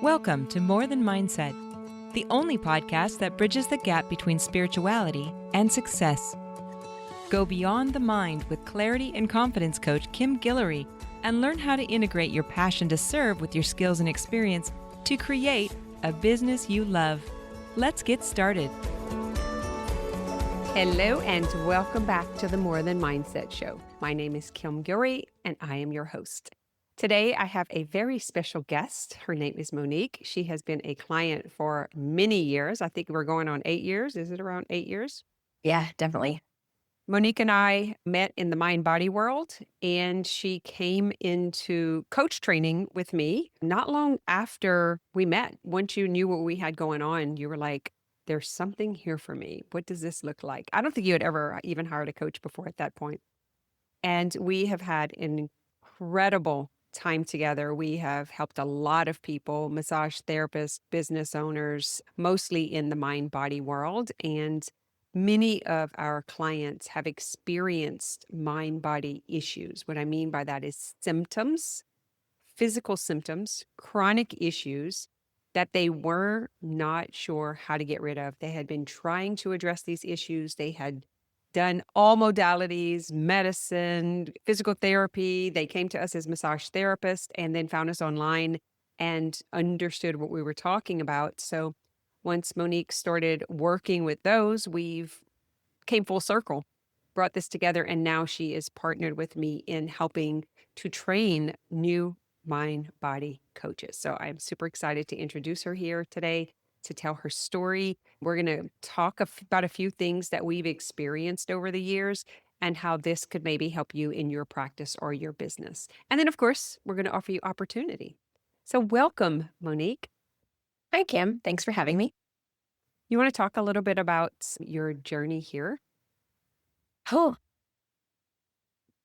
Welcome to More Than Mindset, the only podcast that bridges the gap between spirituality and success. Go beyond the mind with clarity and confidence coach Kim Guillory and learn how to integrate your passion to serve with your skills and experience to create a business you love. Let's get started. Hello and welcome back to the More Than Mindset Show. My name is Kim Guillory and I am your host. Today I have a very special guest. Her name is Monique. She has been a client for many years. I think we're going on 8 years. Is it around 8 years? Yeah, definitely. Monique and I met in the mind-body world, and she came into coach training with me not long after we met. Once you knew what we had going on, you were like, there's something here for me. What does this look like? I don't think you had ever even hired a coach before at that point. And we have had an incredible time together. We have helped a lot of people, massage therapists, business owners, mostly in the mind-body world. And many of our clients have experienced mind-body issues. What I mean by that is symptoms, physical symptoms, chronic issues that they were not sure how to get rid of. They had been trying to address these issues. They had done all modalities, medicine, physical therapy. They came to us as massage therapists and then found us online and understood what we were talking about. So once Monique started working with those, we've came full circle, brought this together, and now she is partnered with me in helping to train new mind-body coaches. So I'm super excited to introduce her here today to tell her story. We're going to talk about a few things that we've experienced over the years and how this could maybe help you in your practice or your business. And then, of course, we're going to offer you opportunity. So welcome, Monique. Hi, Kim. Thanks for having me. You want to talk a little bit about your journey here? Oh,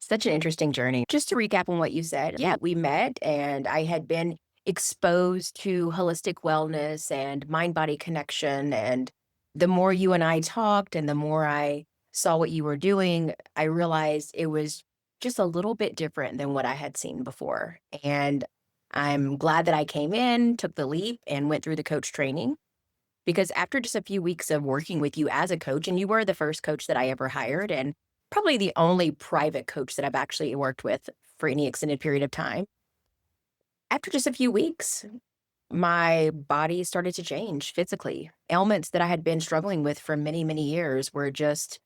such an interesting journey. Just to recap on what you said, yeah, we met and I had been exposed to holistic wellness and mind-body connection. And the more you and I talked and the more I saw what you were doing, I realized it was just a little bit different than what I had seen before. And I'm glad that I came in, took the leap, and went through the coach training. Because after just a few weeks of working with you as a coach, and you were the first coach that I ever hired, and probably the only private coach that I've actually worked with for any extended period of time. After just a few weeks, my body started to change physically. Ailments that I had been struggling with for many, many years were just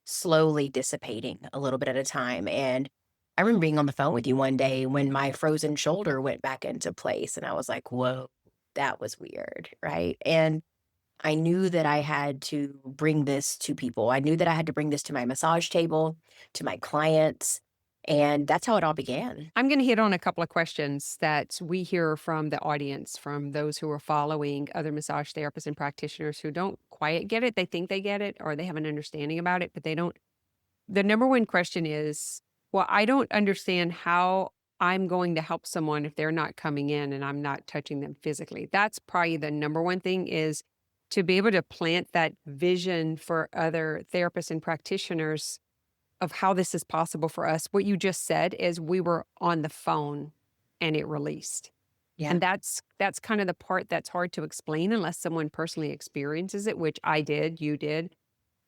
slowly dissipating a little bit at a time. And I remember being on the phone with you one day when my frozen shoulder went back into place. And I was like, whoa, that was weird, right? And I knew that I had to bring this to people. I knew that I had to bring this to my massage table, to my clients, and that's how it all began. I'm going to hit on a couple of questions that we hear from the audience, from those who are following other massage therapists and practitioners who don't quite get it. They think they get it or they have an understanding about it, but they don't. The number one question is, well, I don't understand how I'm going to help someone if they're not coming in and I'm not touching them physically. That's probably the number one thing, is to be able to plant that vision for other therapists and practitioners of how this is possible for us. What you just said is we were on the phone and it released. Yeah. And that's kind of the part that's hard to explain unless someone personally experiences it, which I did, you did.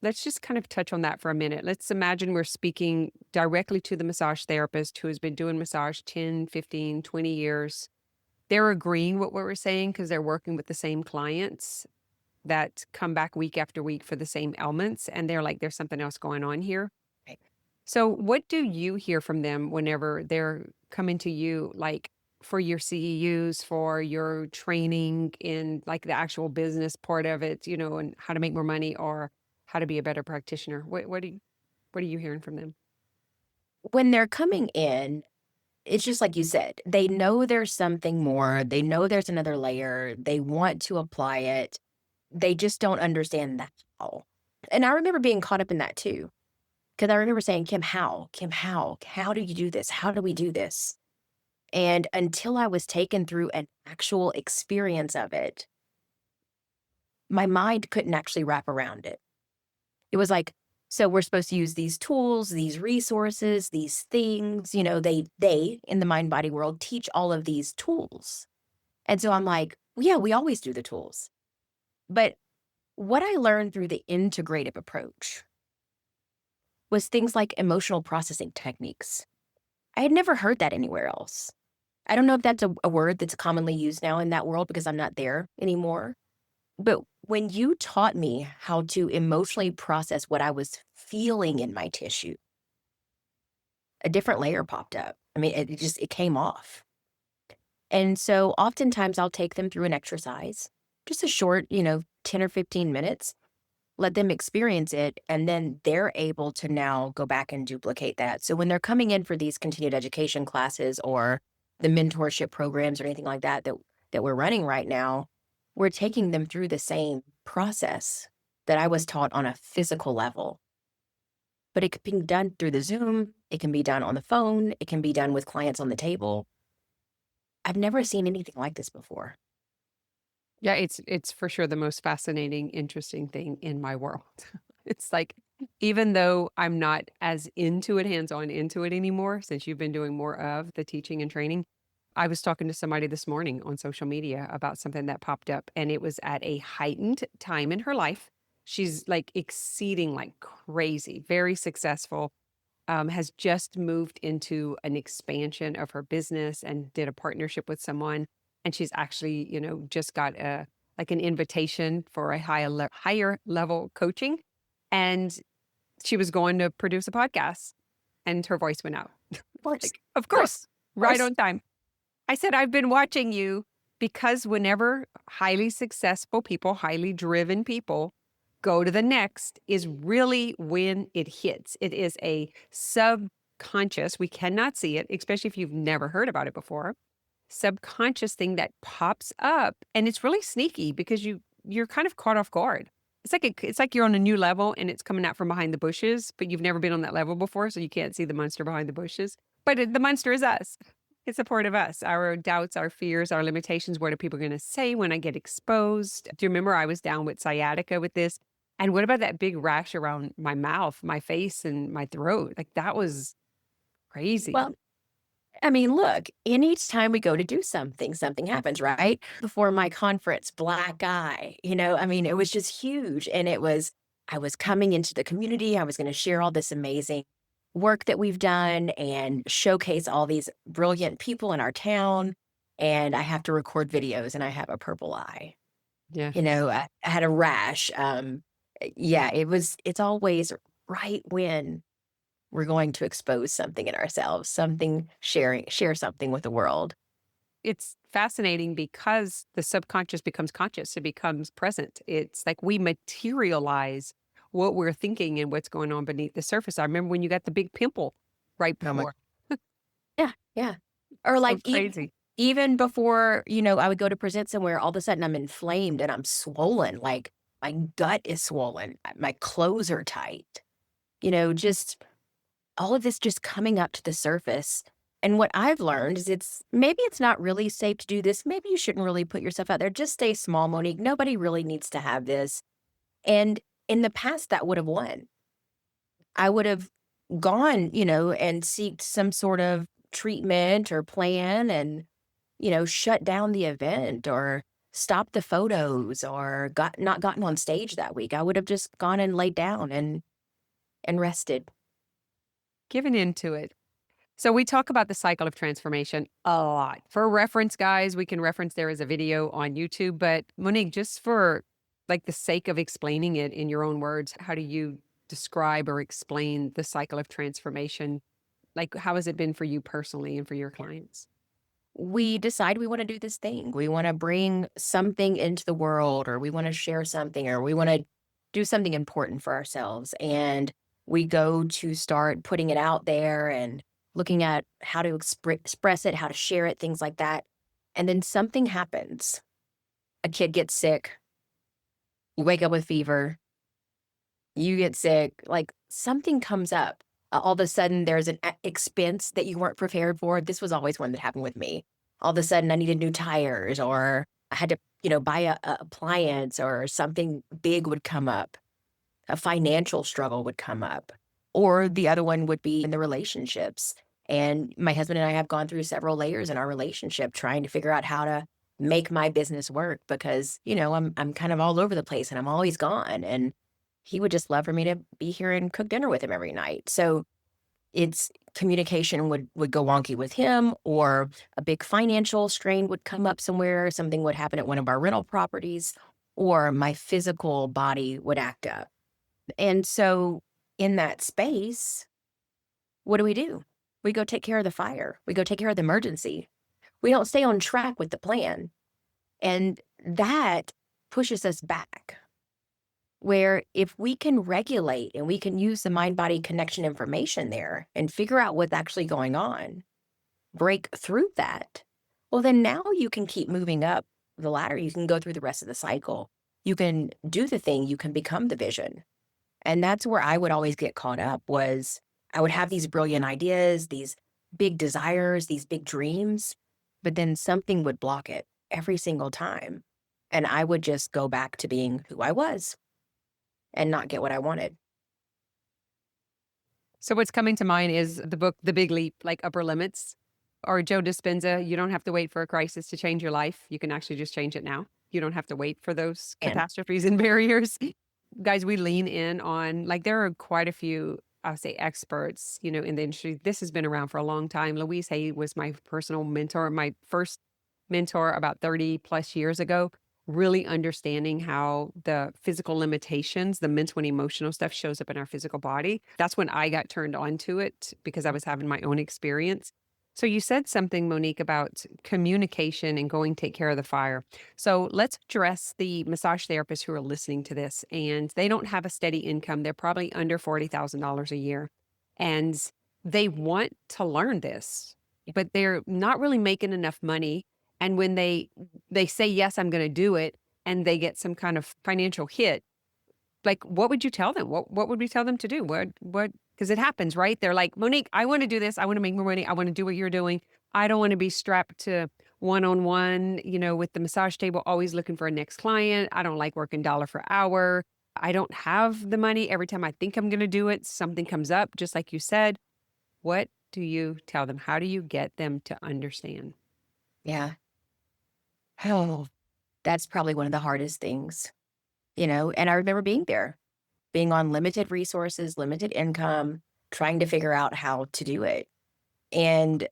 Let's just kind of touch on that for a minute. Let's imagine we're speaking directly to the massage therapist who has been doing massage 10, 15, 20 years. They're agreeing with what we're saying because they're working with the same clients that come back week after week for the same ailments. And they're like, there's something else going on here. Right. So what do you hear from them whenever they're coming to you, like for your CEUs, for your training in like the actual business part of it, and how to make more money or how to be a better practitioner? What are you hearing from them? When they're coming in, it's just like you said, they know there's something more. They know there's another layer. They want to apply it. They just don't understand the how. And I remember being caught up in that too. Because I remember saying, Kim, how? Kim, how do you do this? How do we do this? And until I was taken through an actual experience of it, my mind couldn't actually wrap around it. It was like, so we're supposed to use these tools, these resources, these things, they in the mind body world teach all of these tools. And so I'm like, Yeah, we always do the tools. But what I learned through the integrative approach was things like emotional processing techniques. I had never heard that anywhere else. I don't know if that's a word that's commonly used now in that world because I'm not there anymore. But when you taught me how to emotionally process what I was feeling in my tissue, a different layer popped up. I mean, it came off. And so oftentimes I'll take them through an exercise, just a short, 10 or 15 minutes, let them experience it, and then they're able to now go back and duplicate that. So when they're coming in for these continued education classes or the mentorship programs or anything like that we're running right now, we're taking them through the same process that I was taught on a physical level. But it can be done through the Zoom, it can be done on the phone, it can be done with clients on the table. I've never seen anything like this before. Yeah, it's for sure the most fascinating, interesting thing in my world. It's like, even though I'm not as into it, hands-on into it anymore, since you've been doing more of the teaching and training, I was talking to somebody this morning on social media about something that popped up, and it was at a heightened time in her life. She's like exceeding like crazy, very successful, has just moved into an expansion of her business and did a partnership with someone. And she's actually, just got like an invitation for a higher level coaching. And she was going to produce a podcast and her voice went out. Of course, Like, of of course, course, of right course. on time. I said, I've been watching you because whenever highly successful people, highly driven people go to the next is really when it hits. It is a subconscious, we cannot see it, especially if you've never heard about it before, subconscious thing that pops up. And it's really sneaky because you're kind of caught off guard. It's like you're on a new level and it's coming out from behind the bushes, but you've never been on that level before, so you can't see the monster behind the bushes. But the monster is us. It's a part of us, our doubts, our fears, our limitations. What are people going to say when I get exposed? Do you remember I was down with sciatica with this? And what about that big rash around my mouth, my face, and my throat? Like that was crazy. Well, I mean, look, anytime we go to do something, something happens, right? Before my conference, black eye, I mean, it was just huge. And I was coming into the community. I was going to share all this amazing work that we've done and showcase all these brilliant people in our town. And I have to record videos and I have a purple eye. Yeah. I had a rash. Yeah, it's always right when we're going to expose something in ourselves, something share something with the world. It's fascinating because the subconscious becomes conscious. It becomes present. It's like we materialize what we're thinking and what's going on beneath the surface. I remember when you got the big pimple right Oh my before. Yeah, yeah. Or So like crazy. even before, I would go to present somewhere, all of a sudden I'm inflamed and I'm swollen, like my gut is swollen, my clothes are tight. Just all of this just coming up to the surface. And what I've learned is maybe it's not really safe to do this. Maybe you shouldn't really put yourself out there. Just stay small, Monique. Nobody really needs to have this. And in the past, that would have won. I would have gone, and seeked some sort of treatment or plan and, shut down the event or stopped the photos or not gotten on stage that week. I would have just gone and laid down and rested. Giving into it. So we talk about the cycle of transformation a lot. For reference, guys, we can reference there is a video on YouTube. But Monique, just for like the sake of explaining it in your own words, how do you describe or explain the cycle of transformation? Like, how has it been for you personally and for your clients? We decide we want to do this thing. We want to bring something into the world, or we want to share something, or we want to do something important for ourselves. And we go to start putting it out there and looking at how to express it, how to share it, things like that. And then something happens. A kid gets sick. You wake up with fever. You get sick. Like something comes up. All of a sudden, there's an expense that you weren't prepared for. This was always one that happened with me. All of a sudden, I needed new tires, or I had to, buy a appliance, or something big would come up. A financial struggle would come up. Or the other one would be in the relationships. And my husband and I have gone through several layers in our relationship trying to figure out how to make my business work because, I'm kind of all over the place and I'm always gone. And he would just love for me to be here and cook dinner with him every night. So it's communication would go wonky with him, or a big financial strain would come up somewhere, something would happen at one of our rental properties, or my physical body would act up. And so in that space, what do? We go take care of the fire. We go take care of the emergency. We don't stay on track with the plan. And that pushes us back. Where if we can regulate and we can use the mind body connection information there and figure out what's actually going on, break through that, well, then now you can keep moving up the ladder. You can go through the rest of the cycle. You can do the thing, you can become the vision. And that's where I would always get caught up was I would have these brilliant ideas, these big desires, these big dreams, but then something would block it every single time. And I would just go back to being who I was and not get what I wanted. So what's coming to mind is the book, The Big Leap, like Upper Limits, or Joe Dispenza, You Don't Have to Wait for a Crisis to Change Your Life. You can actually just change it now. You don't have to wait for those And catastrophes and barriers. Guys, we lean in on, like, there are quite a few, I'll say, experts, in the industry. This has been around for a long time. Louise Hay was my personal mentor, my first mentor about 30 plus years ago, really understanding how the physical limitations, the mental and emotional stuff shows up in our physical body. That's when I got turned on to it because I was having my own experience. So you said something, Monique, about communication and going take care of the fire. So let's address the massage therapists who are listening to this and they don't have a steady income. They're probably under $40,000 a year. And they want to learn this, but they're not really making enough money. And when they say, yes, I'm going to do it, and they get some kind of financial hit, like, what would you tell them? What would we tell them to do? Because it happens, right? They're like, Monique, I want to do this. I want to make more money. I want to do what you're doing. I don't want to be strapped to one-on-one, with the massage table, always looking for a next client. I don't like working dollar for hour. I don't have the money. Every time I think I'm going to do it, something comes up, just like you said. What do you tell them? How do you get them to understand? yeah, oh, that's probably one of the hardest things, and I remember being there, being on limited resources, limited income, trying to figure out how to do it. And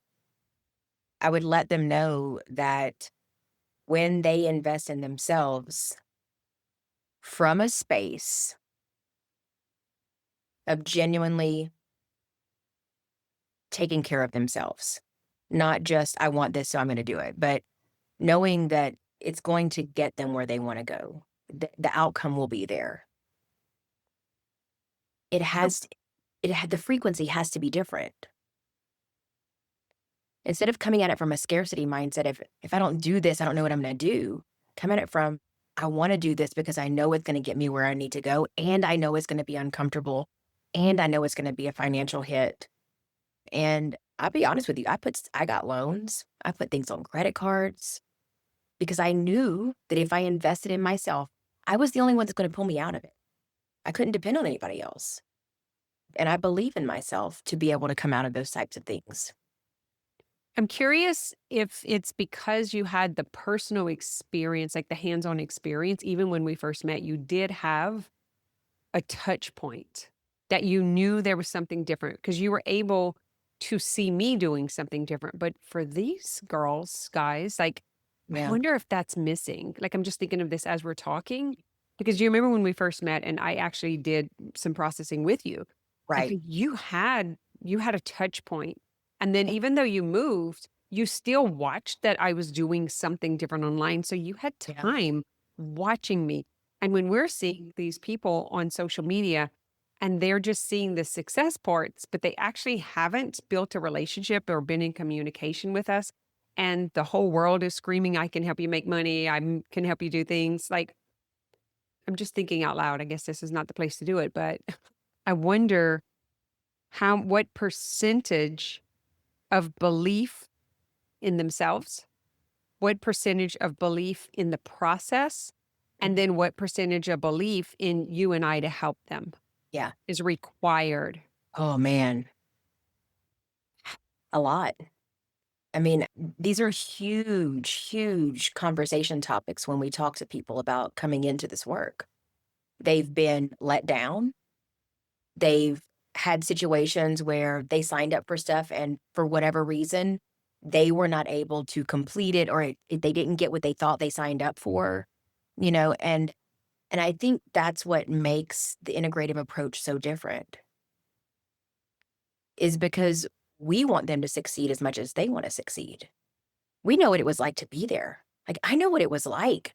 I would let them know that when they invest in themselves from a space of genuinely taking care of themselves, not just, I want this, so I'm going to do it, but knowing that it's going to get them where they want to go. The outcome will be there. The frequency has to be different. Instead of coming at it from a scarcity mindset, if I don't do this, I don't know what I'm going to do. Come at it from, I want to do this because I know it's going to get me where I need to go, and I know it's going to be uncomfortable, and I know it's going to be a financial hit. And I'll be honest with you, I got loans, I put things on credit cards because I knew that if I invested in myself, I was the only one that's going to pull me out of it. I couldn't depend on anybody else. And I believe in myself to be able to come out of those types of things. I'm curious if it's because you had the personal experience, like the hands-on experience, even when we first met, you did have a touch point that you knew there was something different because you were able to see me doing something different. But for these girls, guys, like, I Yeah. wonder if that's missing. Like, I'm just thinking of this as we're talking because you remember when we first met and I actually did some processing with you. Like, Right. you had a touch point. And then even though you moved, you still watched that I was doing something different online. So you had Yeah. time watching me. And when we're seeing these people on social media and they're just seeing the success parts, but they actually haven't built a relationship or been in communication with us. And the whole world is screaming, I can help you make money. Can help you do things. Like, I'm just thinking out loud. I guess this is not the place to do it, but I wonder what percentage of belief in themselves, what percentage of belief in the process, and then what percentage of belief in you and I to help them Yeah. is required. Oh man, a lot. I mean, these are huge, huge conversation topics when we talk to people about coming into this work. They've been let down. They've had situations where they signed up for stuff and for whatever reason, they were not able to complete it or they didn't get what they thought they signed up for, you know, and I think that's what makes the integrative approach so different is because we want them to succeed as much as they want to succeed. We know what it was like to be there. Like, I know what it was like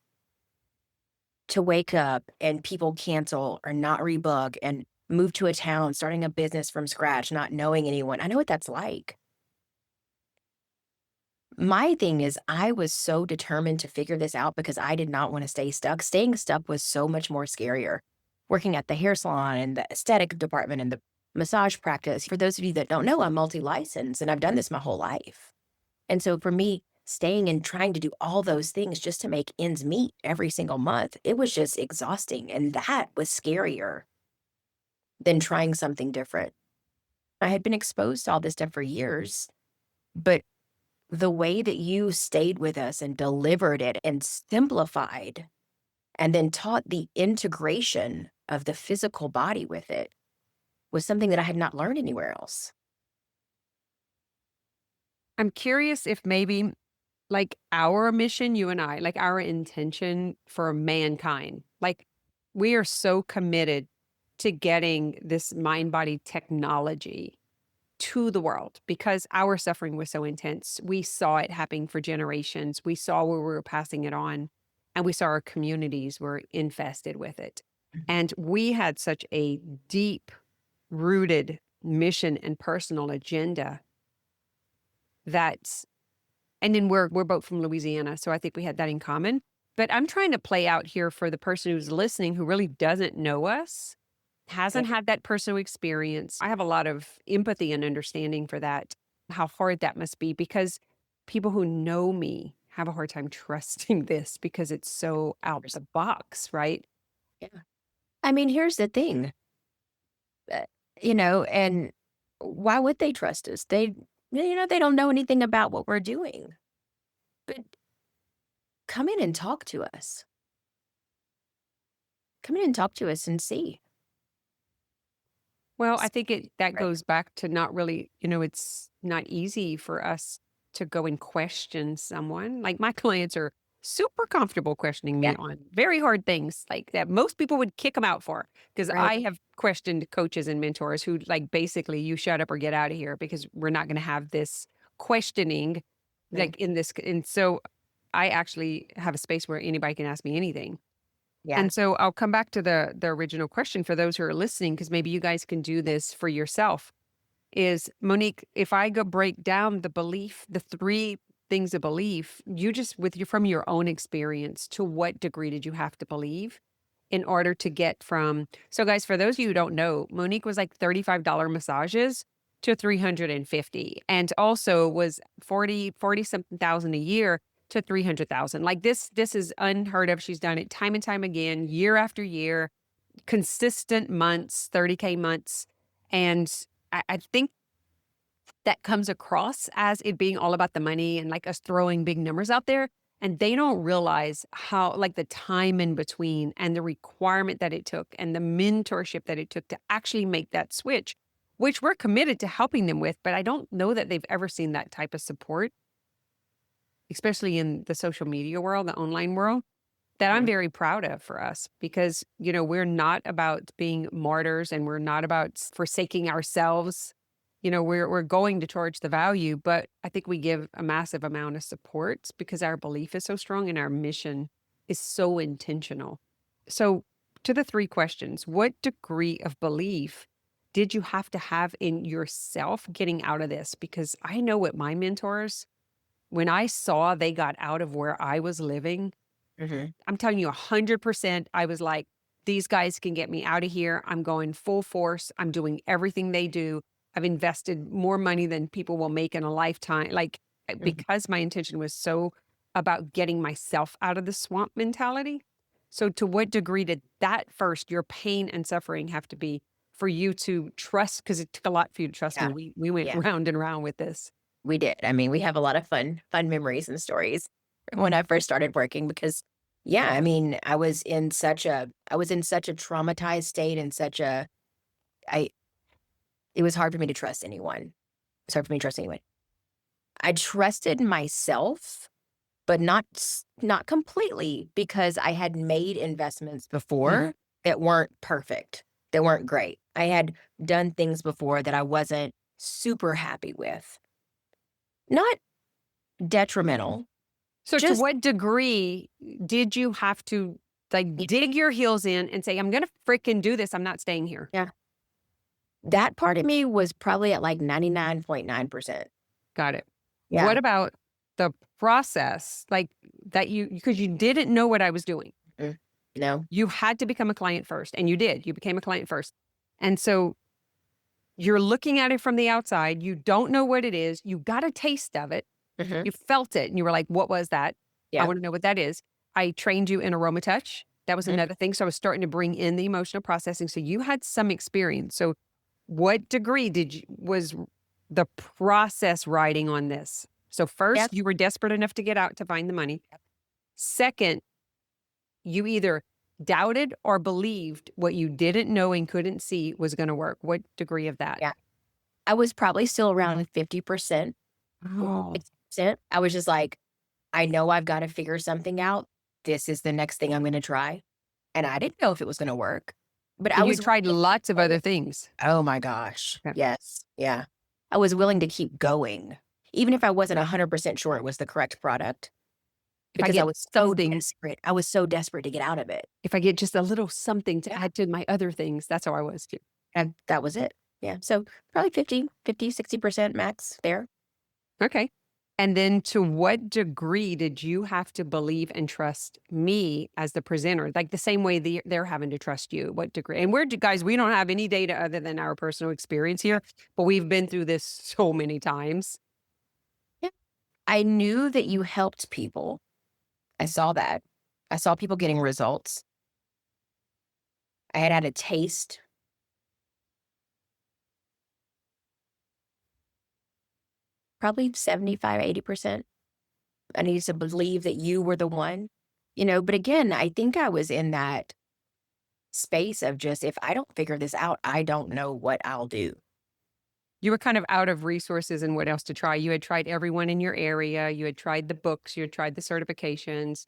to wake up and people cancel or not rebook and move to a town, starting a business from scratch, not knowing anyone. I know what that's like. My thing is, I was so determined to figure this out because I did not want to stay stuck. Staying stuck was so much more scarier. Working at the hair salon and the aesthetic department and the massage practice. For those of you that don't know, I'm multi licensed and I've done this my whole life. And so for me, staying and trying to do all those things just to make ends meet every single month, it was just exhausting. And that was scarier than trying something different. I had been exposed to all this stuff for years, but the way that you stayed with us and delivered it and simplified and then taught the integration of the physical body with it was something that I had not learned anywhere else. I'm curious if maybe like our mission, you and I, like our intention for mankind, like we are so committed to getting this mind body technology to the world because our suffering was so intense. We saw it happening for generations. We saw where we were passing it on, and we saw our communities were infested with it. And we had such a deep rooted mission and personal agenda that, and then we're both from Louisiana, so I think we had that in common. But I'm trying to play out here for the person who's listening who really doesn't know us, Yeah. hasn't had that personal experience. I have a lot of empathy and understanding for that, how hard that must be, because people who know me have a hard time trusting this because it's so out the box, right? Yeah. I mean, here's the thing, uh, and why would they trust us? They don't know anything about what we're doing. But come in and talk to us. Come in and talk to us and see. Well, I think that Right. goes back to not really, it's not easy for us to go and question someone. Like my clients are super comfortable questioning Yeah. me on very hard things like that most people would kick them out for. Because Right. I have questioned coaches and mentors who like basically you shut up or get out of here because we're not going to have this questioning Right. like in this. And so I actually have a space where anybody can ask me anything. Yeah. And so I'll come back to the original question for those who are listening, because maybe you guys can do this for yourself. Is Monique, if I go break down the belief, the three things of belief, you just with you from your own experience, to what degree did you have to believe in order to get from so guys, for those of you who don't know, Monique was like $35 massages to 350 and also was 40 something thousand a year to 300,000. Like this is unheard of. She's done it time and time again, year after year, consistent months, 30K months. And I think that comes across as it being all about the money and like us throwing big numbers out there. And they don't realize how, like, the time in between and the requirement that it took and the mentorship that it took to actually make that switch, which we're committed to helping them with. But I don't know that they've ever seen that type of support, especially in the social media world, the online world, that I'm Mhm. very proud of for us because, we're not about being martyrs and we're not about forsaking ourselves. We're going to charge the value, but I think we give a massive amount of support because our belief is so strong and our mission is so intentional. So, to the three questions, what degree of belief did you have to have in yourself getting out of this? Because I know what my mentors, when I saw they got out of where I was living, Mhm. I'm telling you 100%, I was like, these guys can get me out of here. I'm going full force. I'm doing everything they do. I've invested more money than people will make in a lifetime. Like, Mhm. because my intention was so about getting myself out of the swamp mentality. So, to what degree did that first, your pain and suffering, have to be for you to trust? Because it took a lot for you to trust me. Yeah. We went Yeah. round and round with this. We did. I mean, we have a lot of fun memories and stories from when I first started working because yeah, I mean, I was in such a traumatized state and I it was hard for me to trust anyone. It was hard for me to trust anyone. I trusted myself, but not completely because I had made investments Mhm. before that weren't perfect, that weren't great. I had done things before that I wasn't super happy with. Not detrimental, So to just what degree did you have to like y dig your heels in and say, I'm gonna freaking do this. I'm not staying here. yeah. That part of me was probably at, like, 99.9%. Got it. What Yeah. about the process? Like that because you didn't know what I was doing. Mm. No. You had to become a client first, and you did. You became a client first. And so you're looking at it from the outside. You don't know what it is. You got a taste of it. Mhm. You felt it and you were like, what was that? I Yeah. want to know what that is. I trained you in aroma touch. That was Mhm. another thing. So I was starting to bring in the emotional processing. So you had some experience. So what degree was the process riding on this? So Yeah. first, you were desperate enough to get out to find the money. Second, you either doubted or believed what you didn't know and couldn't see was going to work. What degree of that? Yeah. I was probably still around 50%, Oh, 60%. I was just like, "I know I've gotta figure something out. This is the next thing I'm gonna try." And I didn't know if it was gonna work, but I and you was willing tried to keep lots of other going. things. Oh my gosh. Okay. Yes. Yeah. I was willing to keep going, even if I wasn't 100% sure it was the correct product If I because I get was so something desperate. I was so desperate to get out of it. If I get just a little something to Yeah. add to my other things, that's how I was too. And that was it. Yeah. So probably 60% max there. Okay. And then to what degree did you have to believe and trust me as the presenter? Like the same way they're having to trust you. What degree? And guys, we don't have any data other than our personal experience here, but we've been through this so many times. Yeah. I knew that you helped people. I saw that. I saw people getting results. I had a taste, probably 75, 80%. I needed to believe that you were the one, but again, I think I was in that space of just, if I don't figure this out, I don't know what I'll do. You were kind of out of resources and what else to try. You had tried everyone in your area. You had tried the books. You had tried the certifications.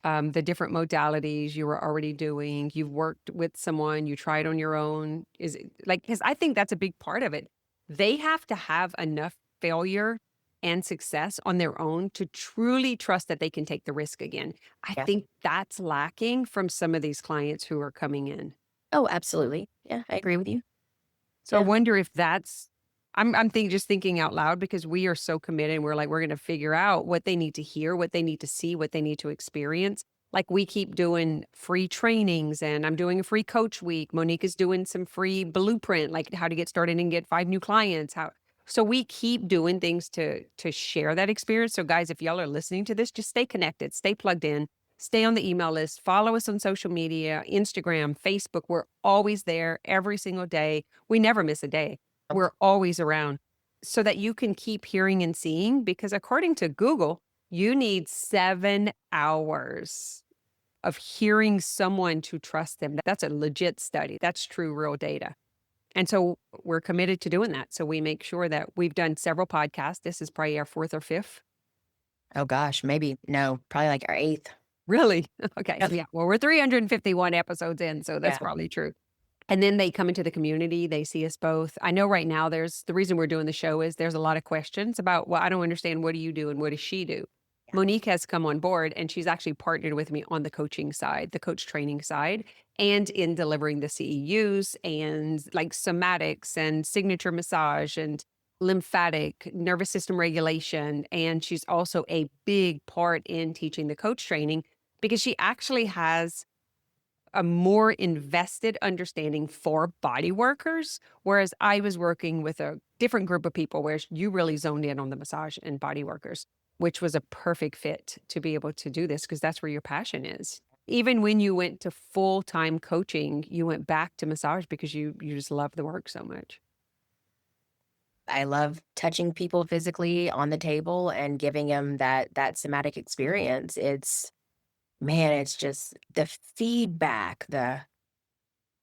The different modalities you were already doing. You've worked with someone, you tried on your own. Is it like, because I think that's a big part of it. They have to have enough failure and success on their own to truly trust that they can take the risk again. I Yeah. think that's lacking from some of these clients who are coming in. Oh, absolutely. Yeah, I agree with you. So I Yeah. wonder if that's just thinking out loud because we are so committed and we're like, we're gonna figure out what they need to hear, what they need to see, what they need to experience. Like we keep doing free trainings and I'm doing a free coach week. Monique is doing some free blueprint, like how to get started and get 5 new clients. How so we keep doing things to share that experience. So guys, if y'all are listening to this, just stay connected, stay plugged in, stay on the email list, follow us on social media, Instagram, Facebook. We're always there every single day. We never miss a day. We're always around so that you can keep hearing and seeing because according to Google, you need 7 hours of hearing someone to trust them. That's a legit study. That's true real data. And so we're committed to doing that. So we make sure that we've done several podcasts. This is probably our 4th or 5th. Oh gosh, maybe no, probably like our eighth. Really? Okay. Yep. Yeah. Well, we're 351 episodes in, so that's Yeah. probably true. And then they come into the community, they see us both. I know right now the reason we're doing the show is there's a lot of questions about, well, I don't understand what do you do and what does she do? Yeah. Monique has come on board and she's actually partnered with me on the coaching side, the coach training side, and in delivering the CEUs and like somatics and signature massage and lymphatic nervous system regulation. And she's also a big part in teaching the coach training because she actually has a more invested understanding for body workers, whereas I was working with a different group of people where you really zoned in on the massage and body workers, which was a perfect fit to be able to do this because that's where your passion is. Even when you went to full-time coaching, you went back to massage because you just love the work so much. I love touching people physically on the table and giving them that somatic experience. It's man, it's just the feedback, the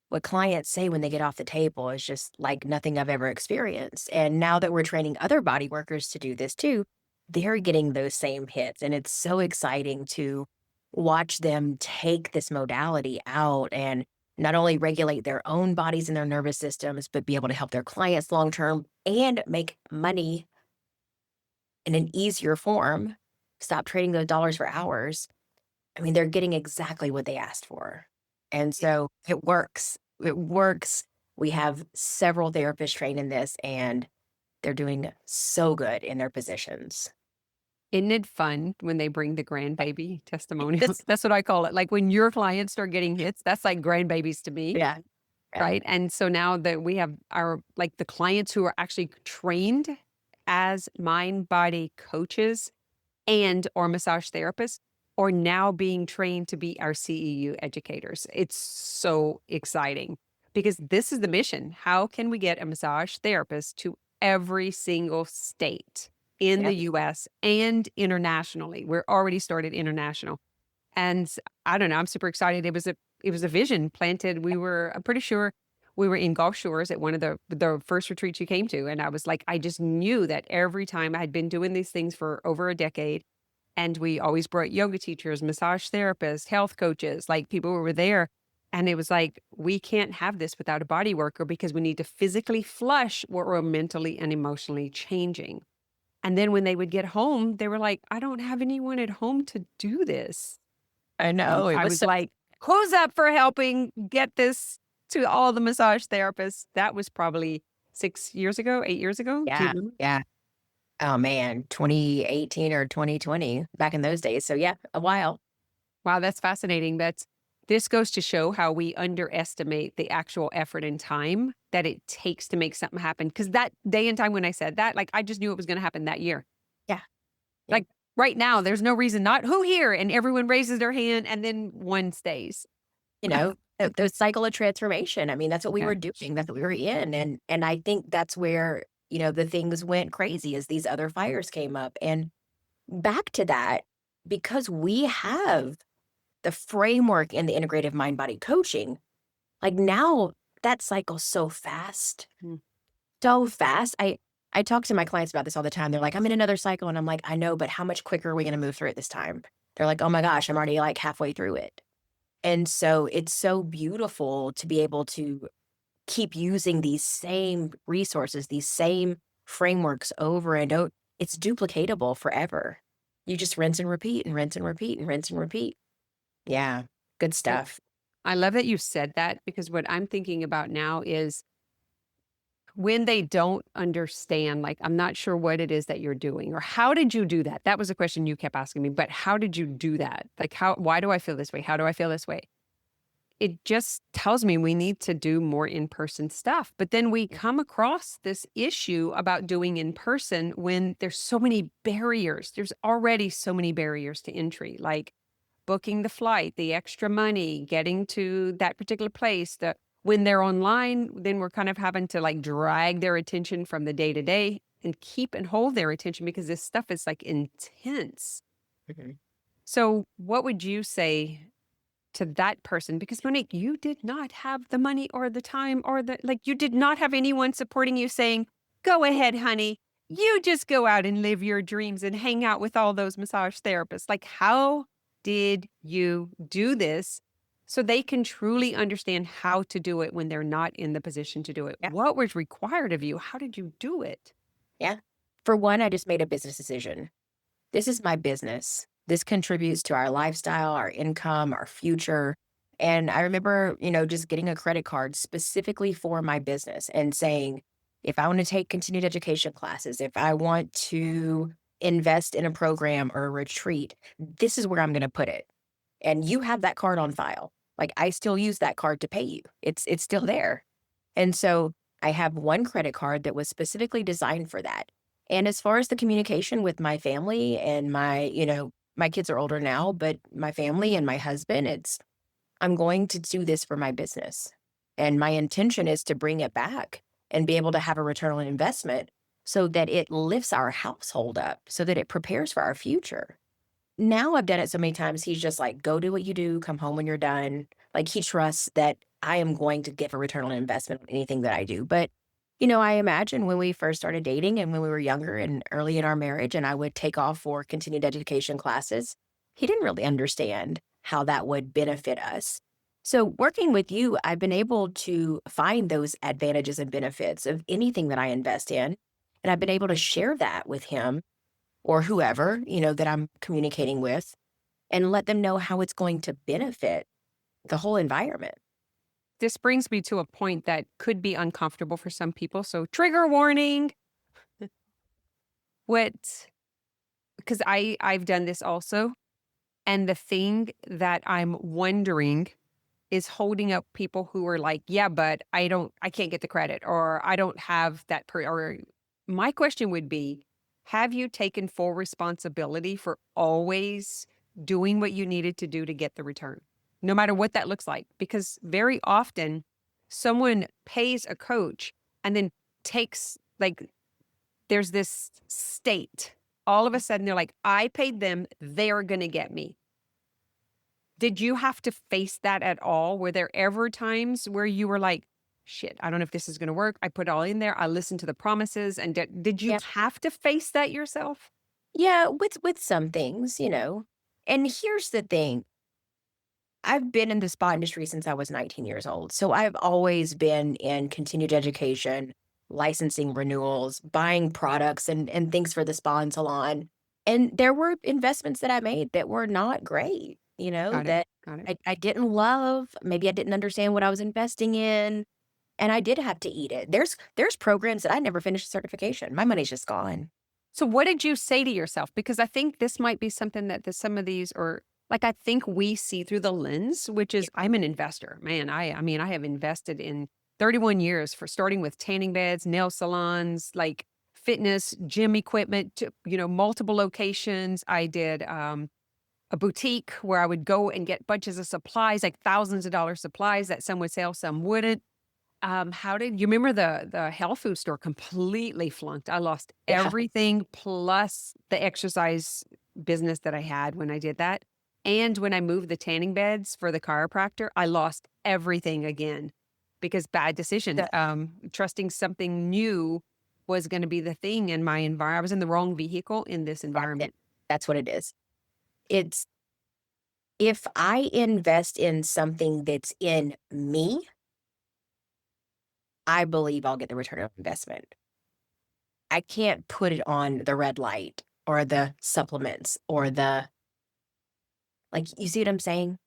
what clients say when they get off the table is just like nothing I've ever experienced. And now that we're training other body workers to do this too, they're getting those same hits. And it's so exciting to watch them take this modality out and not only regulate their own bodies and their nervous systems, but be able to help their clients long term and make money in an easier form. Stop trading those dollars for hours. I mean, they're getting exactly what they asked for. And so it works. It works. We have several therapists trained in this, and they're doing so good in their positions. Isn't it fun when they bring the grandbaby testimonials? This, That's what I call it. Like when your clients start getting hits, that's like grandbabies to me. yeah, yeah, Right. And so now that we have our, like the clients who are actually trained as mind body coaches and or massage therapists are now being trained to be our CEU educators. It's so exciting because this is the mission. How can we get a massage therapist to every single state in yeah. the US and internationally? We're already started international. And I don't know, I'm super excited. It was a vision planted. I'm pretty sure we were in Gulf Shores at one of the first retreats you came to. And I was like, I just knew that every time I had been doing these things for over a decade. And we always brought yoga teachers, massage therapists, health coaches, like people who were there. And it was like, we can't have this without a body worker because we need to physically flush what we're mentally and emotionally changing. And then when they would get home, they were like, I don't have anyone at home to do this. I And know. It I was was so, like, who's up for helping get this to all the massage therapists? That was probably 6 years ago, 8 years ago. Do you yeah, remember? yeah. Oh man, 2018 or 2020, back in those days. So yeah, a while. Wow, that's fascinating. This goes to show how we underestimate the actual effort and time that it takes to make something happen. Because that day and time when I said that, like I just knew it was going to happen that year. Yeah. Yeah. Like right now, there's no reason not. Who here? And everyone raises their hand, and then one stays. You know, the cycle of transformation. I mean, that's what we Yeah. were doing. That's what we were in. And I think that's where, the things went crazy as these other fires came up. And back to that, because we have the framework in the integrative mind body coaching, like now that cycle's so fast, Mm. so fast. I talk to my clients about this all the time. They're like, I'm in another cycle. And I'm like, I know, but how much quicker are we going to move through it this time? They're like, oh my gosh, I'm already like halfway through it. And so it's so beautiful to be able to keep using these same resources, these same frameworks over and over. It's duplicatable forever. You just rinse and repeat and rinse and repeat and rinse and repeat. Yeah, good I stuff. I love that you said that because what I'm thinking about now is when they don't understand, like, I'm not sure what it is that you're doing or how did you do that? That was a question you kept asking me, but how did you do that? Like, why do I feel this way? How do I feel this way? It just tells me we need to do more in-person stuff. But then we come across this issue about doing in person when there's so many barriers. There's already so many barriers to entry, like booking the flight, the extra money, getting to that particular place. When they're online, then we're kind of having to like drag their attention from the day to day and keep and hold their attention because this stuff is like intense. Mhm. So, what would you say to that person? Because Monique, you did not have the money or the time or you did not have anyone supporting you saying, go ahead, honey. You just go out and live your dreams and hang out with all those massage therapists. Like, how did you do this so they can truly understand how to do it when they're not in the position to do it? Yeah, What was required of you? How did you do it? yeah. For one, I just made a business decision. This is my business. This contributes to our lifestyle, our income, our future. And I remember, just getting a credit card specifically for my business and saying, if I want to take continued education classes, if I want to invest in a program or a retreat, this is where I'm going to put it. And you have that card on file. Like I still use that card to pay you. It's still there. And so I have one credit card that was specifically designed for that. And as far as the communication with my family and my kids are older now, but my family and my husband, I'm going to do this for my business. And my intention is to bring it back and be able to have a return on investment so that it lifts our household up, so that it prepares for our future. Now I've done it so many times, he's just like, "Go do what you do, come home when you're done." Like, he trusts that I am going to give a return on investment on anything that I do. But, I imagine when we first started dating and when we were younger and early in our marriage and I would take off for continued education classes, he didn't really understand how that would benefit us. So working with you, I've been able to find those advantages and benefits of anything that I invest in, and I've been able to share that with him or whoever, that I'm communicating with and let them know how it's going to benefit the whole environment. This brings me to a point that could be uncomfortable for some people. So, trigger warning. What, because I've done this also. And the thing that I'm wondering is holding up people who are like, yeah, but I can't get the credit, or I don't have that or my question would be, have you taken full responsibility for always doing what you needed to do to get the return, no matter what that looks like? Because very often someone pays a coach and then takes, like, there's this state. All of a sudden they're like, I paid them, they're going to get me. Did you have to face that at all? Were there ever times where you were like, shit, I don't know if this is going to work. I put it all in there. I listened to the promises. And did you Yeah. have to face that yourself? Yeah, with some things. And here's the thing. I've been in the spa industry since I was 19 years old. So I've always been in continued education, licensing renewals, buying products and things for the spa and salon. And there were investments that I made that were not great, Got it. that Got it. I didn't love. Maybe I didn't understand what I was investing in. And I did have to eat it. There's programs that I never finished certification. My money's just gone. So what did you say to yourself? Because I think this might be something that some of these are like, I think we see through the lens, which is I'm an investor, man. I mean, I have invested in 31 years for starting with tanning beds, nail salons, like fitness, gym equipment, to, multiple locations. I did, a boutique where I would go and get bunches of supplies, like thousands of dollar supplies that some would sell, some wouldn't. How did you remember the health food store? Completely flunked. I lost Yeah. everything plus the exercise business that I had when I did that. And when I moved the tanning beds for the chiropractor, I lost everything again because bad decision. Trusting something new was going to be the thing in my environment. I was in the wrong vehicle in this environment. That's what it is. It's if I invest in something that's in me, I believe I'll get the return of investment. I can't put it on the red light or the supplements or you see what I'm saying?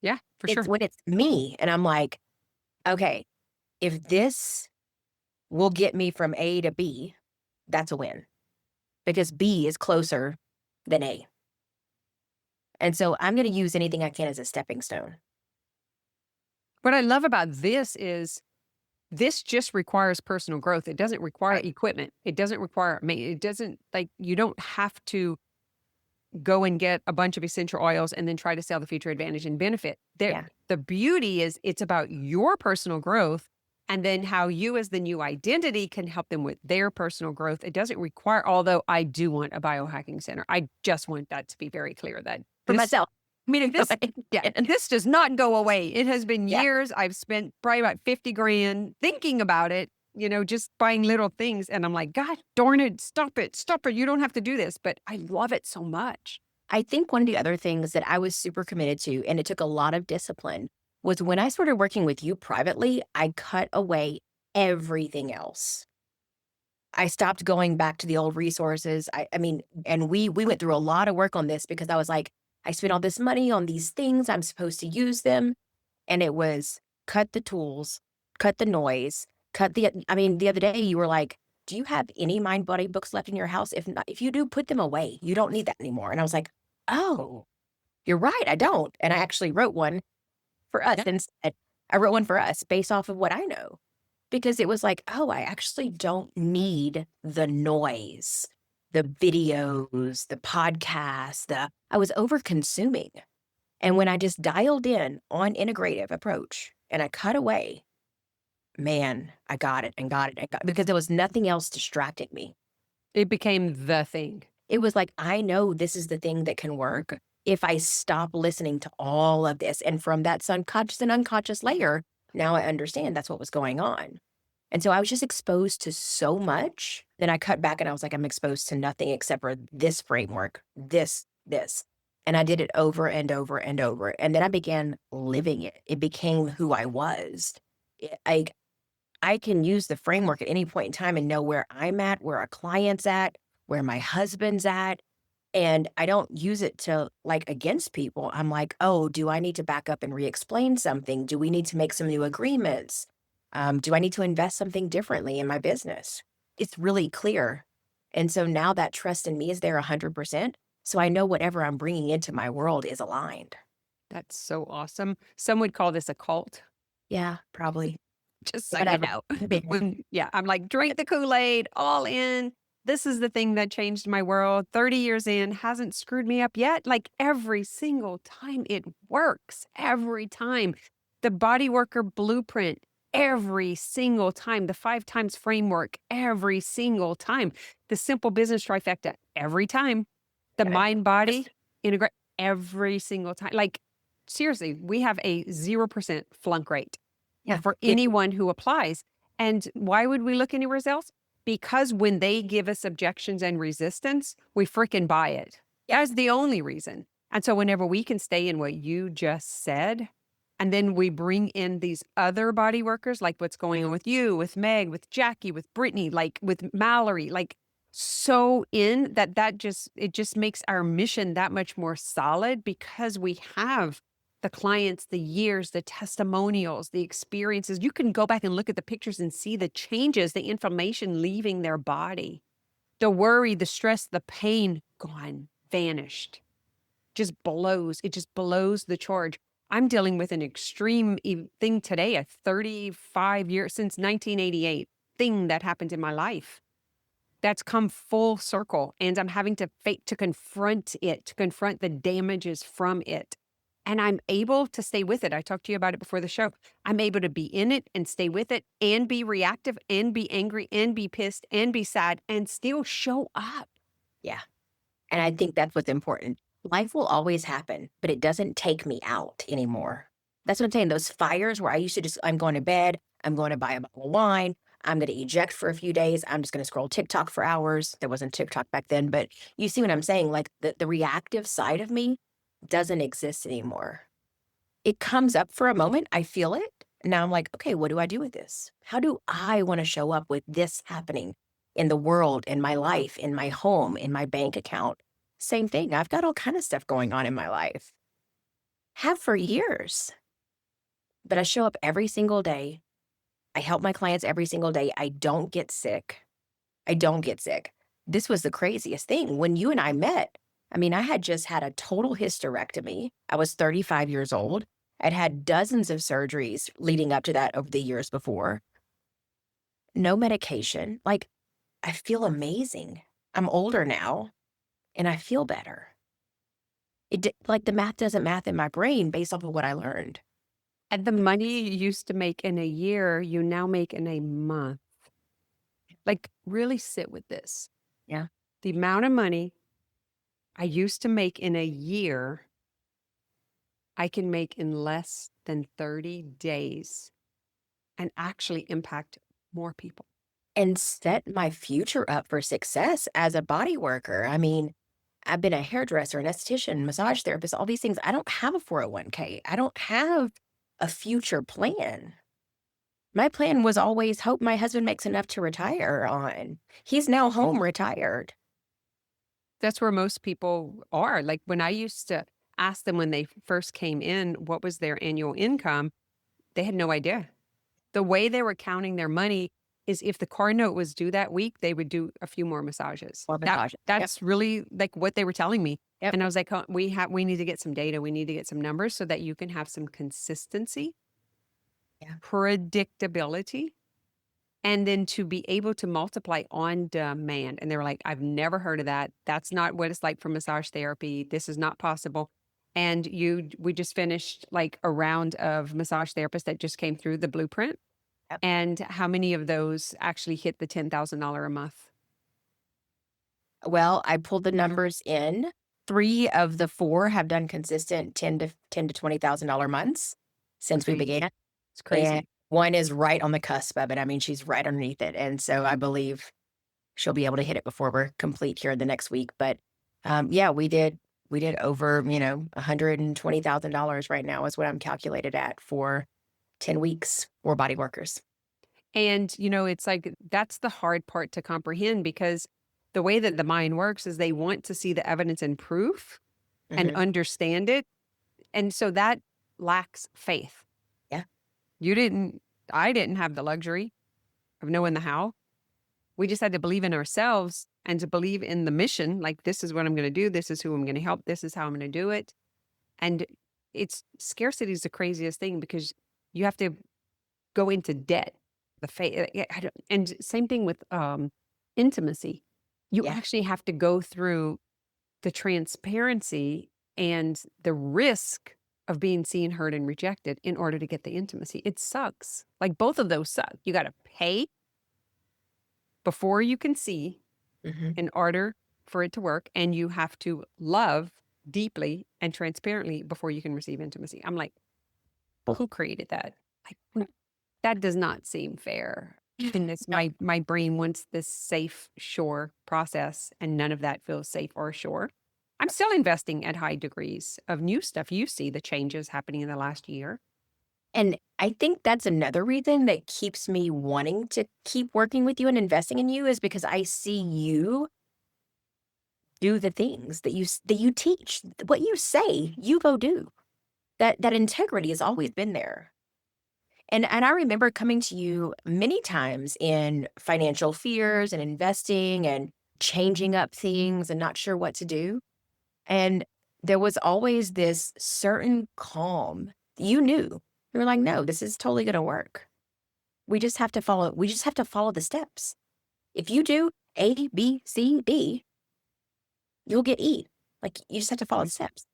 Yeah, for It's sure. when it's me and I'm like, okay, if this will get me from A to B, that's a win because B is closer than A. And so I'm going to use anything I can as a stepping stone. What I love about this is this just requires personal growth. It doesn't require Right. equipment. It doesn't require it doesn't like you don't have to go and get a bunch of essential oils and then try to sell the future advantage and benefit. Yeah. The beauty is it's about your personal growth and then how you as the new identity can help them with their personal growth. It doesn't require, although I do want a biohacking center. I just want that to be very clear that For this, myself. meaning this, yeah, and this does not go away. It has been Yeah. years. I've spent probably about 50 grand thinking about it, just buying little things. And I'm like, God darn it, stop it, stop it. You don't have to do this, but I love it so much. I think one of the other things that I was super committed to, and it took a lot of discipline, was when I started working with you privately, I cut away everything else. I stopped going back to the old resources. I mean, and we went through a lot of work on this because I was like, I spent all this money on these things. I'm supposed to use them. And it was cut the tools, cut the noise, the other day you were like, do you have any Mind Body books left in your house? If not, if you do, put them away. You don't need that anymore. And I was like, oh, you're right. I don't. And I actually wrote one for us Yeah. instead. I wrote one for us based off of what I know because it was like, oh, I actually don't need the noise, the videos, the podcasts, I was over consuming. And when I just dialed in on integrative approach and I cut away, man, I got it and got it and got because there was nothing else distracting me. It became the thing. It was like, I know this is the thing that can work if I stop listening to all of this. And from that subconscious and unconscious layer, now I understand that's what was going on. And so I was just exposed to so much. Then I cut back and I was like, I'm exposed to nothing except for this framework, this. And I did it over and over and over. And then I began living it. It became who I was. I can use the framework at any point in time and know where I'm at, where a client's at, where my husband's at. And I don't use it to like against people. I'm like, oh, do I need to back up and re-explain something? Do we need to make some new agreements? Do I need to invest something differently in my business? It's really clear. And so now that trust in me is there 100%. So I know whatever I'm bringing into my world is aligned. That's so awesome. Some would call this a cult. Yeah, probably. Just so you Whatever. know. Yeah, I'm like, drink the Kool-Aid, all in. This is the thing that changed my world. 30 years in, hasn't screwed me up yet. Like every single time it works, every time. The body worker blueprint, every single time. The 5 times framework, every single time. The simple business trifecta, every time. The Yeah. mind body integrate, every single time. Like seriously, we have a 0% flunk rate. Yeah. For anyone who applies. And why would we look anywhere else? Because when they give us objections and resistance, we freaking buy it. That's the only reason. And so whenever we can stay in what you just said, and then we bring in these other body workers, like what's going on with you, with Meg, with Jackie, with Brittany, like with Mallory, like so in that it just makes our mission that much more solid because we have the clients, the years, the testimonials, the experiences. You can go back and look at the pictures and see the changes, the inflammation leaving their body, the worry, the stress, the pain, gone, vanished, just blows. It just blows the charge. I'm dealing with an extreme thing today, a 35 years since 1988 thing that happened in my life. That's come full circle. And I'm having to confront it, to confront the damages from it. And I'm able to stay with it. I talked to you about it before the show. I'm able to be in it and stay with it and be reactive and be angry and be pissed and be sad and still show up. Yeah. And I think that's what's important. Life will always happen, but it doesn't take me out anymore. That's what I'm saying. Those fires where I used to I'm going to bed, I'm going to buy a bottle of wine, I'm going to eject for a few days, I'm just going to scroll TikTok for hours. There wasn't TikTok back then, but you see what I'm saying? Like the reactive side of me doesn't exist anymore. It comes up for a moment, I feel it. Now I'm like, okay, what do I do with this? How do I want to show up with this happening in the world, in my life, in my home, in my bank account? Same thing. I've got all kind of stuff going on in my life. Have for years. But I show up every single day. I help my clients every single day. I don't get sick. This was the craziest thing. When you and I met, I mean, I had just had a total hysterectomy. I was 35 years old. I'd had dozens of surgeries leading up to that over the years before. No medication. Like, I feel amazing. I'm older now, and I feel better. Like the math doesn't math in my brain based off of what I learned. And the money you used to make in a year, you now make in a month. Like, really sit with this. Yeah. The amount of money I used to make in a year, I can make in less than 30 days and actually impact more people. And set my future up for success as a body worker. I mean, I've been a hairdresser, an esthetician, massage therapist, all these things. I don't have a 401k. I don't have a future plan. My plan was always hope my husband makes enough to retire on. He's now home retired. That's where most people are. Like when I used to ask them when they first came in, what was their annual income? They had no idea. The way they were counting their money is if the car note was due that week, they would do a few more massages. That's really like what they were telling me. Yep. And I was like, oh, we need to get some data. We need to get some numbers so that you can have some consistency, predictability, and then to be able to multiply on demand. And they were like, I've never heard of that. That's not what it's like for massage therapy. This is not possible. And we just finished like a round of massage therapists that just came through the blueprint. Yep. And how many of those actually hit the $10,000 a month? Well, I pulled the numbers in. 3 of the 4 have done consistent ten to $20,000 months since we Crazy. began, It's and crazy. one is right on the cusp of it. I mean, she's right underneath it, and so I believe she'll be able to hit it before we're complete here in the next week. But yeah, we did over, $120,000 right now is what I'm calculated at for 10 weeks for body workers. And, it's like that's the hard part to comprehend because the way that the mind works is they want to see the evidence and proof and Hmm. understand it. And so that lacks faith. Yeah. You didn't, I didn't have the luxury of knowing the how. We just had to believe in ourselves and to believe in the mission. Like, this is what I'm going to do. This is who I'm going to help. This is how I'm going to do it. And it's scarcity is the craziest thing because you have to go into debt. The faith, and same thing with intimacy. You Yeah. actually have to go through the transparency and the risk of being seen, heard, and rejected in order to get the intimacy. It sucks. Like both of those suck. You got to pay before you can see Hmm. in order for it to work, and you have to love deeply and transparently before you can receive intimacy. I'm like, who created that? Like, that does not seem fair. And this, my brain wants this safe, sure process, and none of that feels safe or sure. I'm still investing at high degrees of new stuff. You see the changes happening in the last year. And I think that's another reason that keeps me wanting to keep working with you and investing in you is because I see you do the things that you teach. What you say, you go do. That integrity has always been there. And I remember coming to you many times in financial fears and investing and changing up things and not sure what to do. And there was always this certain calm. You knew. You were like, no, this is totally gonna work. We just have to follow the steps. If you do A, B, C, D, you'll get E. Like you just have to follow the steps.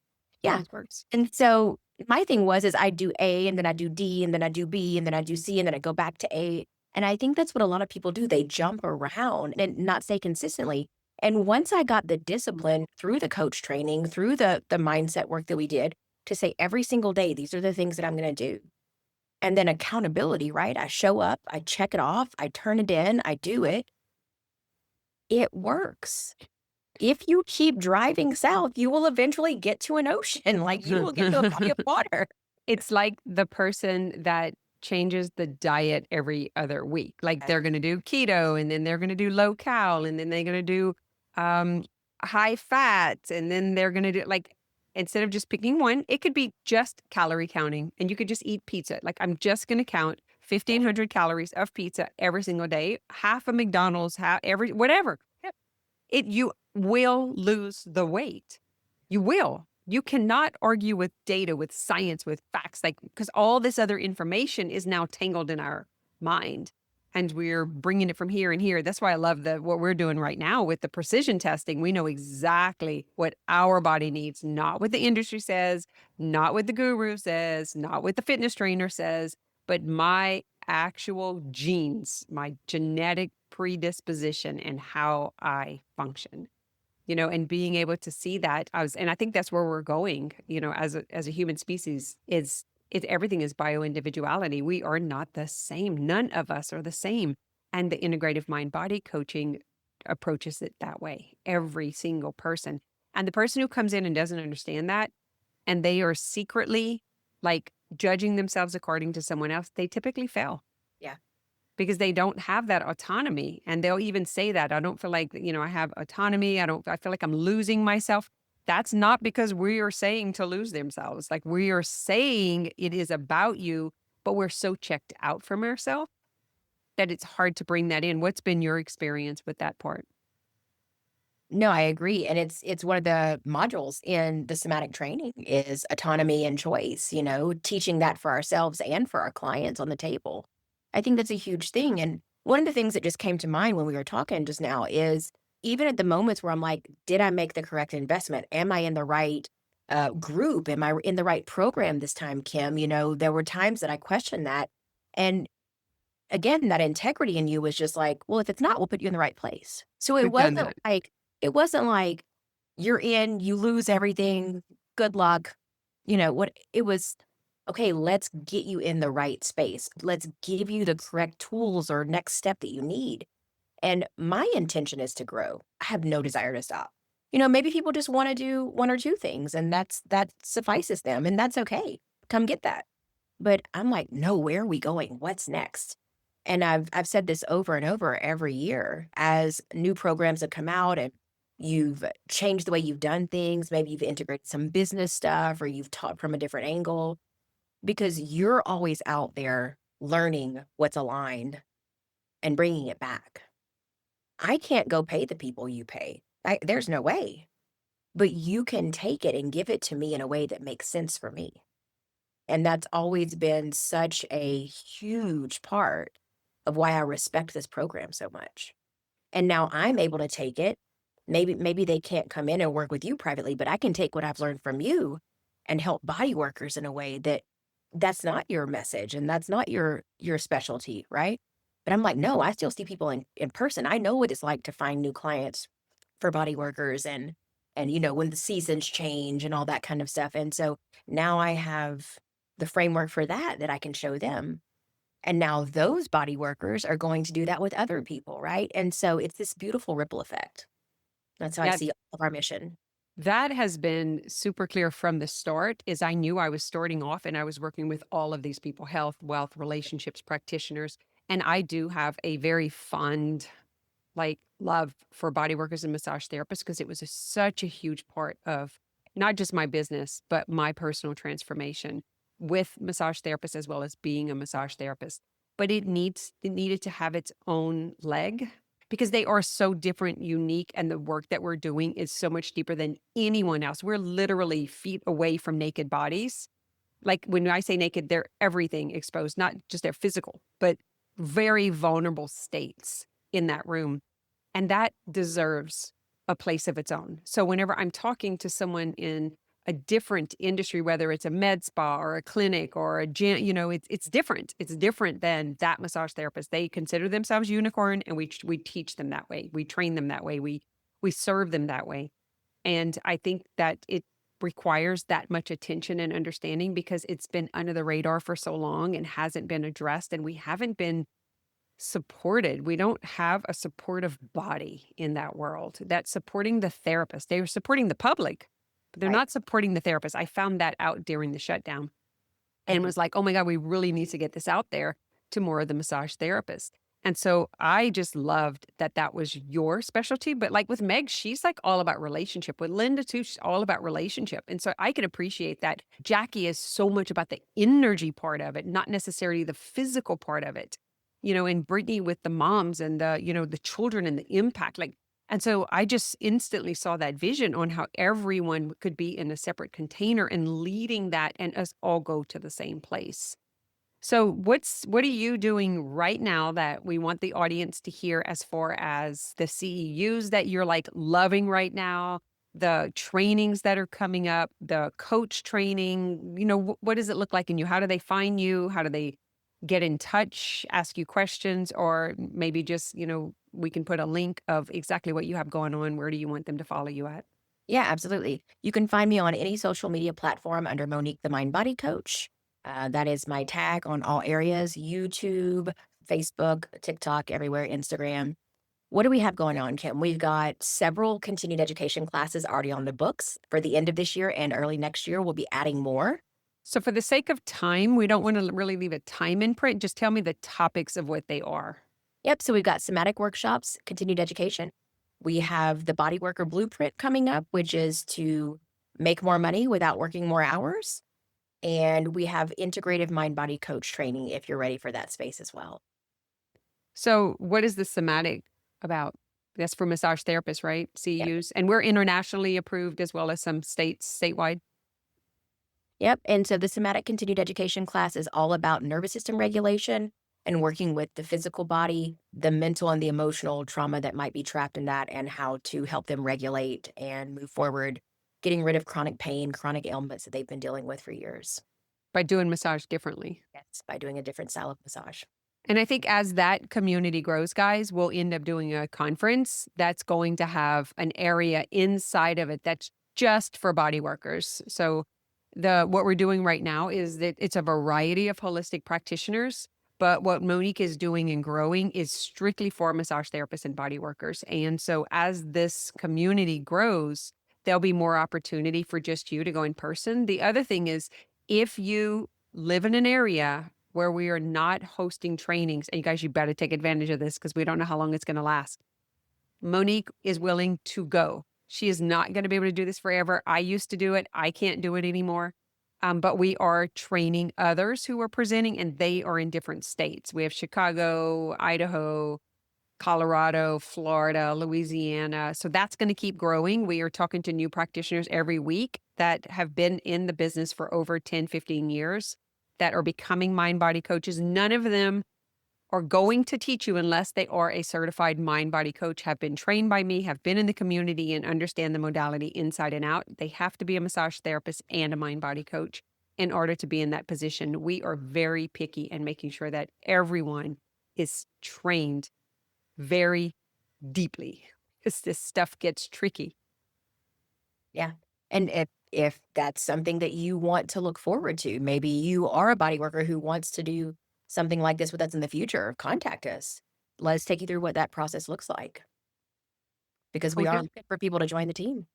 Yeah. Always works. And so my thing is I do A and then I do D and then I do B and then I do C and then I go back to A. And I think that's what a lot of people do. They jump around and not stay consistently. And once I got the discipline through the coach training, through the mindset work that we did to say every single day, these are the things that I'm going to do. And then accountability, right? I show up, I check it off, I turn it in, I do it. It works. If you keep driving south, you will eventually get to an ocean, like you will get to a body of water. It's like the person that changes the diet every other week. Like they're going to do keto and then they're going to do low cal and then they're going to do um, high fat and then they're going to do like instead of just picking one, it could be just calorie counting and you could just eat pizza. Like I'm just going to count 1,500 calories of pizza every single day, half a McDonald's, half every whatever. You will lose the weight. You will. You cannot argue with data, with science, with facts, like because all this other information is now tangled in our mind, and we're bringing it from here and here. That's why I love what we're doing right now with the precision testing. We know exactly what our body needs, not what the industry says, not what the guru says, not what the fitness trainer says, but my actual genes, my genetic predisposition, and how I function and being able to see that and I think that's where we're going, as a human species everything is bio-individuality. We are not the same. None of us are the same. And the integrative mind body coaching approaches it that way. Every single person. And the person who comes in and doesn't understand that, and they are secretly like judging themselves according to someone else, they typically fail Yeah. because they don't have that autonomy. And they'll even say that I don't feel like, I have autonomy. I feel like I'm losing myself. That's not because we are saying to lose themselves. Like we are saying it is about you, but we're so checked out from ourselves that it's hard to bring that in. What's been your experience with that part? No, I agree. And it's one of the modules in the somatic training is autonomy and choice, teaching that for ourselves and for our clients on the table. I think that's a huge thing. And one of the things that just came to mind when we were talking just now is even at the moments where I'm like, did I make the correct investment? Am I in the right group? Am I in the right program this time, Kim? There were times that I questioned that. And again, that integrity in you was just like, well, if it's not, we'll put you in the right place. So We've done that. it wasn't like you're in, you lose everything, good luck. What it was, okay, let's get you in the right space. Let's give you the correct tools or next step that you need. And my intention is to grow. I have no desire to stop. Maybe people just want to do one or two things and that suffices them and that's okay. Come get that. But I'm like, no, where are we going? What's next? And I've said this over and over every year as new programs have come out and you've changed the way you've done things. Maybe you've integrated some business stuff or you've taught from a different angle because you're always out there learning what's aligned and bringing it back. I can't go pay the people you pay. There's no way. But you can take it and give it to me in a way that makes sense for me. And that's always been such a huge part of why I respect this program so much. And now I'm able to take it. Maybe they can't come in and work with you privately, but I can take what I've learned from you and help body workers in a way that's not your message and that's not your specialty, right? But I'm like, no, I still see people in person. I know what it's like to find new clients for body workers and when the seasons change and all that kind of stuff. And so now I have the framework for that I can show them. And now those body workers are going to do that with other people, right? And so it's this beautiful ripple effect. That's how I Yeah, see all of our mission. that has been super clear from the start is I knew I was starting off and I was working with all of these people, health, wealth, relationships practitioners. And I do have a very fond love for body workers and massage therapists because it was such a huge part of not just my business, but my personal transformation with massage therapists as well as being a massage therapist. But it needed to have its own leg because they are so different, unique, and the work that we're doing is so much deeper than anyone else. We're literally feet away from naked bodies. Like when I say naked, they're everything exposed, not just their physical, but very vulnerable states in that room. And that deserves a place of its own. So whenever I'm talking to someone in a different industry, whether it's a med spa or a clinic or a gym, it's different. It's different than that massage therapist. They consider themselves unicorn and we teach them that way. We train them that way. We serve them that way. And I think that it requires that much attention and understanding because it's been under the radar for so long and hasn't been addressed and we haven't been supported. We don't have a supportive body in that world that's supporting the therapist. They are supporting the public, but they're Right. not supporting the therapist. I found that out during the shutdown and Mhm. was like, oh my God, we really need to get this out there to more of the massage therapists. And so I just loved that that was your specialty. But like with Meg, she's like all about relationship. With Linda too, she's all about relationship. And so I can appreciate that. Jackie is so much about the energy part of it, not necessarily the physical part of it. And Brittany with the moms and the children and the impact. And so I just instantly saw that vision on how everyone could be in a separate container and leading that and us all go to the same place. So what are you doing right now that we want the audience to hear as far as the CEUs that you're like loving right now, the trainings that are coming up, the coach training, what does it look like in you? How do they find you? How do they get in touch, ask you questions, or maybe just, we can put a link of exactly what you have going on. Where do you want them to follow you at? Yeah, absolutely. You can find me on any social media platform under Monique the Mind Body Coach. That is my tag on all areas: YouTube, Facebook, TikTok, everywhere, Instagram. What do we have going on, Kim? We've got several continued education classes already on the books for the end of this year and early next year. We'll be adding more. So for the sake of time, we don't want to really leave a time in print. Just tell me the topics of what they are. Yep. So we've got somatic workshops, continued education. We have the Body Worker Blueprint coming up, which is to make more money without working more hours. And we have integrative mind body coach training if you're ready for that space as well. So what is the somatic about? That's for massage therapists, right? Yep. CEUs. And we're internationally approved as well as some states statewide. Yep. And so the somatic continued education class is all about nervous system regulation and working with the physical body, the mental and the emotional trauma that might be trapped in that, and how to help them regulate and move forward, getting rid of chronic pain, chronic ailments that they've been dealing with for years. By doing massage differently. Yes, by doing a different style of massage. And I think as that community grows, guys, we'll end up doing a conference that's going to have an area inside of it that's just for body workers. So what we're doing right now is that it's a variety of holistic practitioners, but what Monique is doing and growing is strictly for massage therapists and body workers. And so as this community grows, there'll be more opportunity for just you to go in person. The other thing is, if you live in an area where we are not hosting trainings, and you guys, you better take advantage of this because we don't know how long it's going to last. Monique is willing to go. She is not going to be able to do this forever. I used to do it. I can't do it anymore. But we are training others who are presenting, and they are in different states. We have Chicago, Idaho, Colorado, Florida, Louisiana. So that's going to keep growing. We are talking to new practitioners every week that have been in the business for over 10, 15 years that are becoming mind body coaches. None of them are going to teach you unless they are a certified mind body coach, have been trained by me, have been in the community, and understand the modality inside and out. They have to be a massage therapist and a mind body coach in order to be in that position. We are very picky in making sure that everyone is trained very deeply because this stuff gets tricky. Yeah. And if that's something that you want to look forward to, maybe you are a body worker who wants to do something like this with us in the future, contact us. Let's take you through what that process looks like because we Oh, are looking for people to join the team.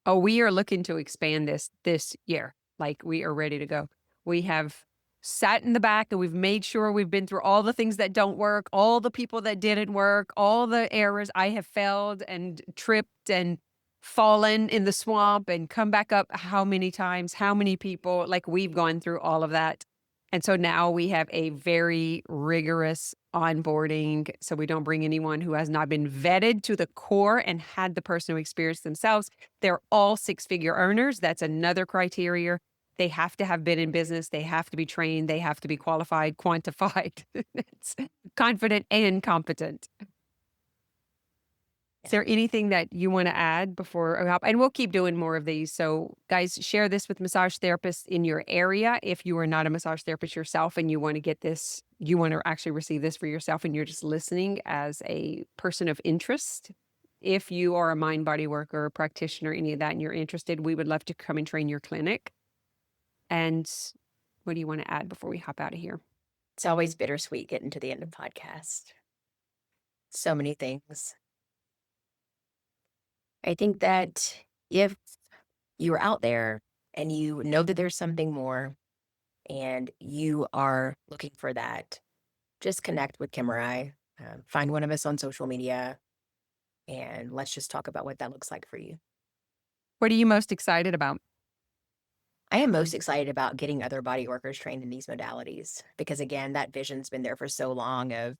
Oh, we are looking to expand this year. Like, we are ready to go. We have sat in the back and we've made sure we've been through all the things that don't work, all the people that didn't work, all the errors. I have failed and tripped and fallen in the swamp and come back up how many times, how many people, like, we've gone through all of that. And so now we have a very rigorous onboarding. So we don't bring anyone who has not been vetted to the core and had the personal experience themselves. They're all six-figure earners. That's another criteria. They have to have been in business. They have to be trained. They have to be qualified, quantified, it's confident and competent. Is there anything that you want to add before we hop? And we'll keep doing more of these. So guys, share this with massage therapists in your area. If you are not a massage therapist yourself and you want to get this, you want to actually receive this for yourself and you're just listening as a person of interest. If you are a mind body worker, practitioner, any of that, and you're interested, we would love to come and train your clinic. And what do you want to add before we hop out of here? It's always bittersweet getting to the end of the podcast. So many things. I think that if you're out there and you know that there's something more and you are looking for that, just connect with Kim or I. Find one of us on social media and let's just talk about what that looks like for you. What are you most excited about? I am most excited about getting other body workers trained in these modalities because, again, that vision's been there for so long of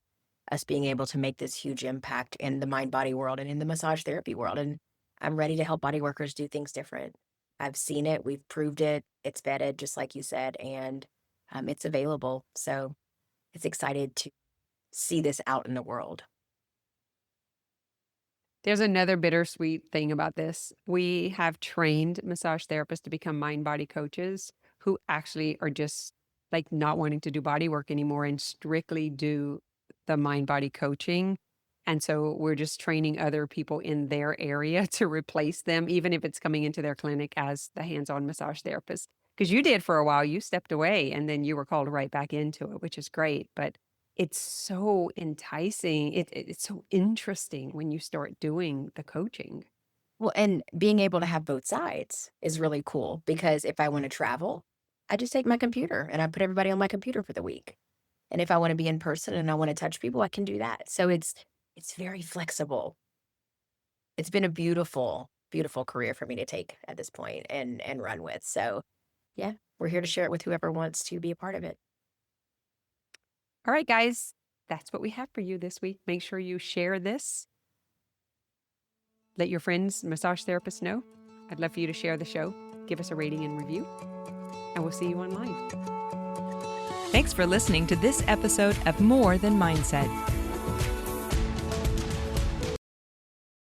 us being able to make this huge impact in the mind body world and in the massage therapy world. And I'm ready to help body workers do things different. I've seen it. We've proved it. It's vetted, just like you said, and it's available. So it's excited to see this out in the world. There's another bittersweet thing about this. We have trained massage therapists to become mind body coaches who actually are just like not wanting to do body work anymore and strictly do the mind body coaching. And so we're just training other people in their area to replace them, even if it's coming into their clinic as the hands-on massage therapist. Because you did for a while, you stepped away and then you were called right back into it, which is great. But it's so enticing. It's so interesting when you start doing the coaching. Well, and being able to have both sides is really cool because if I want to travel, I just take my computer and I put everybody on my computer for the week. And if I want to be in person and I want to touch people, I can do that. So it's very flexible. It's been a beautiful, beautiful career for me to take at this point and run with. So yeah, we're here to share it with whoever wants to be a part of it. All right, guys, that's what we have for you this week. Make sure you share this. Let your friends, massage therapists know. I'd love for you to share the show. Give us a rating and review, and we'll see you online. Thanks for listening to this episode of More Than Mindset.